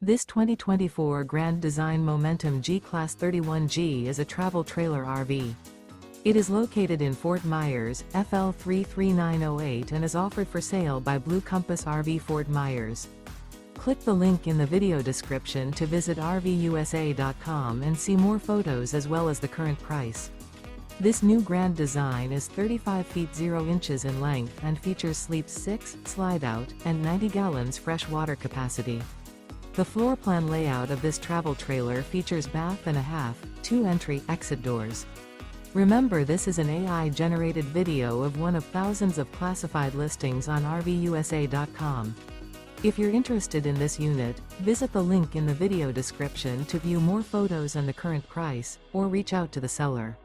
This 2024 Grand Design Momentum G-Class 31G is a travel trailer RV. It is located in Fort Myers, FL 33908 and is offered for sale by Blue Compass RV Fort Myers. Click the link in the video description to visit RVUSA.com and see more photos as well as the current price. This new grand design is 35 feet 0 inches in length and features sleeps 6, slide-out, and 90 gallons fresh water capacity. The floor plan layout of this travel trailer features bath and a half, 2 entry/exit doors. Remember, this is an AI-generated video of one of thousands of classified listings on RVUSA.com. If you're interested in this unit, visit the link in the video description to view more photos and the current price, or reach out to the seller.